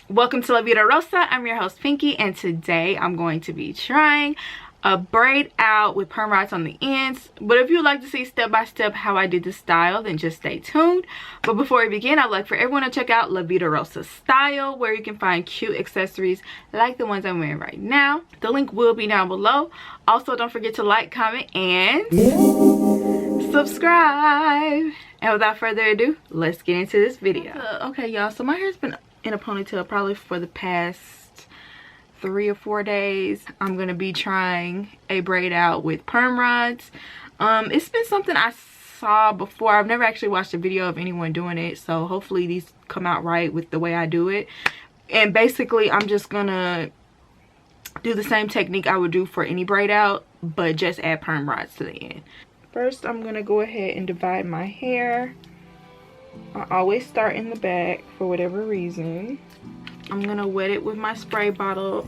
Welcome to La Vida Rosa. I'm your host Pinky, and today I'm going to be trying a braid out with perm rods on the ends. But if you'd like to see step by step how I did this style, then just stay tuned. But before we begin, I'd like for everyone to check out La Vida Rosa Style, where you can find cute accessories like the ones I'm wearing right now. The link will be down below. Also, don't forget to like, comment, and subscribe. And without further ado, let's get into this video. Okay, y'all, so my hair's been in a ponytail probably for the past 3 or 4 days. I'm gonna be trying a braid out with perm rods. It's been something I saw before. I've never actually watched a video of anyone doing it, so hopefully these come out right with the way I do it. And basically I'm just gonna do the same technique I would do for any braid out, but just add perm rods to the end. First, I'm gonna go ahead and divide my hair. I always start in the back for whatever reason. I'm gonna wet it with my spray bottle.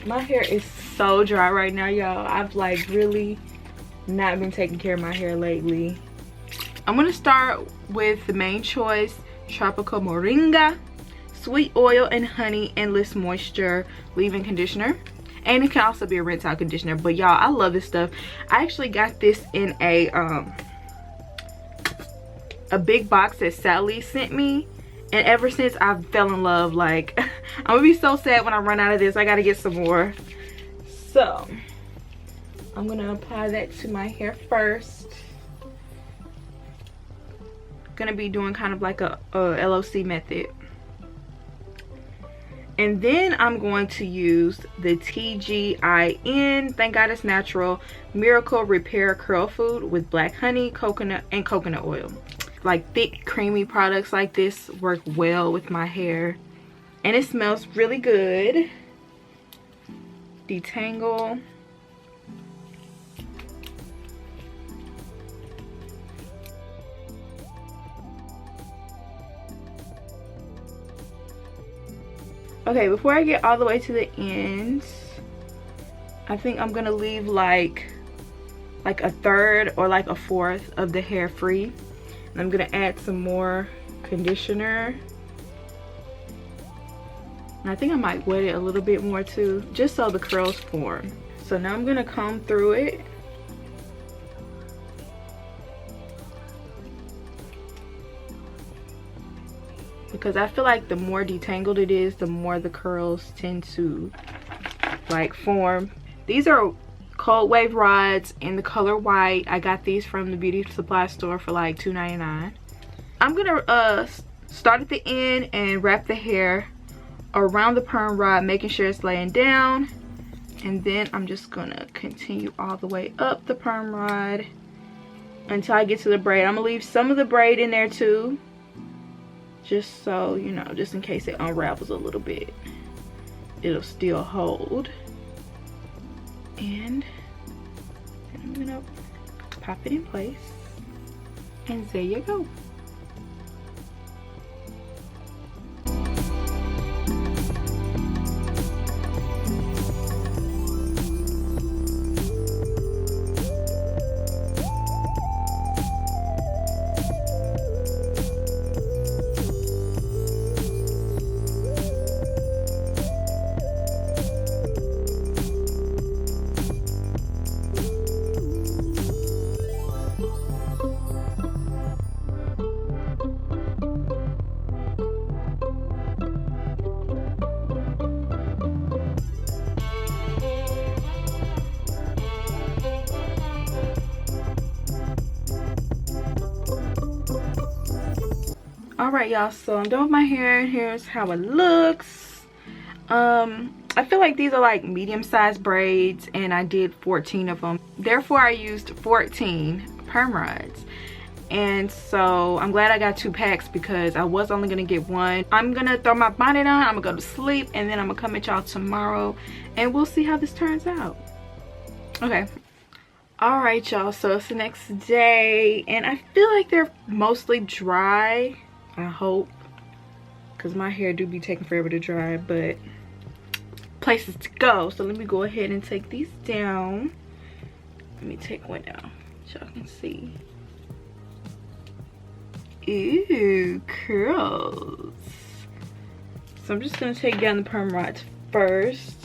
My hair is so dry right now, y'all. I've like really not been taking care of my hair lately. I'm gonna start with the main choice, Tropical Moringa Sweet Oil and Honey Endless Moisture Leave-In Conditioner. And it can also be a rinse out conditioner, but y'all, I love this stuff. I actually got this in a big box that Sally sent me, and ever since I fell in love. Like, I'm gonna be so sad when I run out of this. I gotta get some more. So I'm gonna apply that to my hair first. Gonna be doing kind of like a LOC method. And then I'm going to use the TGIN, Thank God It's Natural, Miracle Repair Curl Food with black honey, coconut, and coconut oil. Like thick, creamy products like this work well with my hair. And it smells really good. Detangle. Okay, before I get all the way to the ends, I think I'm gonna leave like a third or like a fourth of the hair free. And I'm gonna add some more conditioner. And I think I might wet it a little bit more too, just so the curls form. So now I'm gonna comb through it. Because I feel like the more detangled it is, the more the curls tend to like form. These are cold wave rods in the color white. I got these from the beauty supply store for like $2.99. I'm gonna start at the end and wrap the hair around the perm rod, making sure it's laying down. And then I'm just gonna continue all the way up the perm rod until I get to the braid. I'm gonna leave some of the braid in there too, just so, you know, just in case it unravels a little bit, it'll still hold. And I'm gonna pop it in place, and there you go. Alright, y'all, so I'm done with my hair. Here's how it looks. I feel like these are like medium-sized braids, and I did 14 of them. Therefore, I used 14 perm rods. And so I'm glad I got 2 packs because I was only gonna get 1. I'm gonna throw my bonnet on, I'm gonna go to sleep, and then I'm gonna come at y'all tomorrow and we'll see how this turns out. Okay. Alright, y'all, so it's the next day and I feel like they're mostly dry. I hope, because my hair do be taking forever to dry, but places to go. So let me go ahead and take these down. Let me take one down so y'all can see. Ooh, curls. So I'm just gonna take down the perm rods first.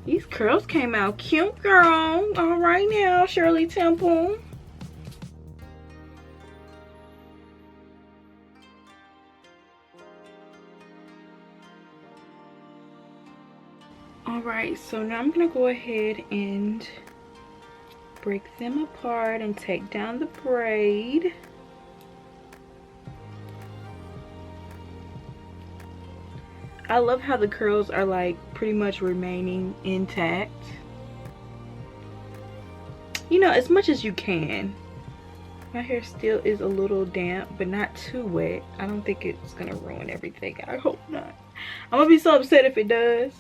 These curls came out cute, girl. All right now, Shirley Temple. All right, so now I'm gonna go ahead and break them apart and take down the braid. I love how the curls are like pretty much remaining intact. You know, as much as you can. My hair still is a little damp, but not too wet. I don't think it's gonna ruin everything. I hope not. I'm gonna be so upset if it does.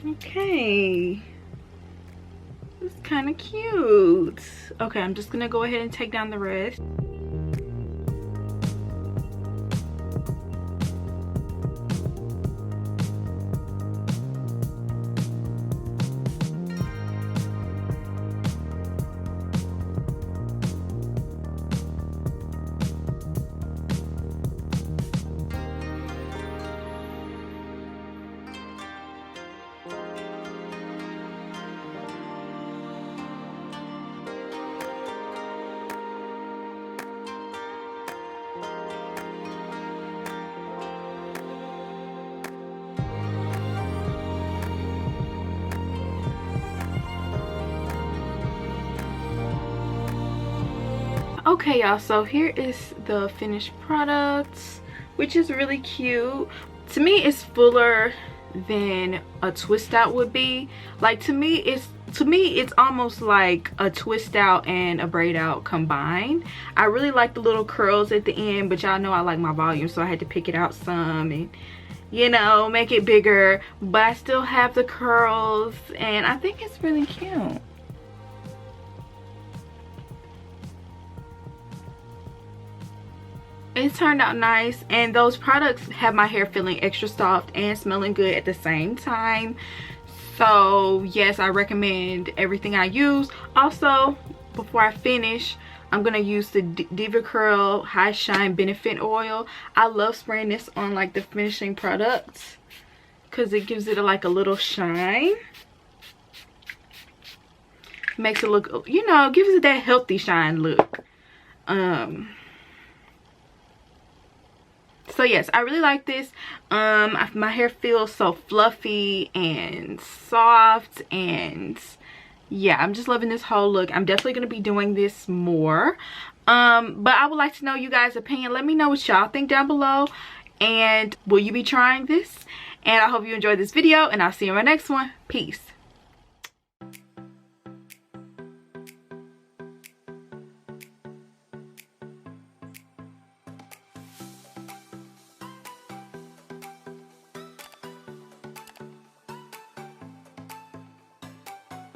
Okay. This is kind of cute. Okay, I'm just gonna go ahead and take down the rest. Okay, y'all, so here is the finished product, which is really cute. To me, it's fuller than a twist out would be. Like, to me it's almost like a twist out and a braid out combined. I really like the little curls at the end, but y'all know I like my volume, so I had to pick it out some and, you know, make it bigger, but I still have the curls, and I think it's really cute. It turned out nice, and those products have my hair feeling extra soft and smelling good at the same time. So yes, I recommend everything I use. Also, before I finish, I'm gonna use the Diva Curl High Shine Benefit Oil. I love spraying this on like the finishing products because it gives it like a little shine. Makes it look, you know, gives it that healthy shine look. So yes, I really like this. My hair feels so fluffy and soft, and yeah, I'm just loving this whole look. I'm definitely going to be doing this more. But I would like to know you guys' opinion. Let me know what y'all think down below, and will you be trying this? And I hope you enjoyed this video, and I'll see you in my next one. Peace.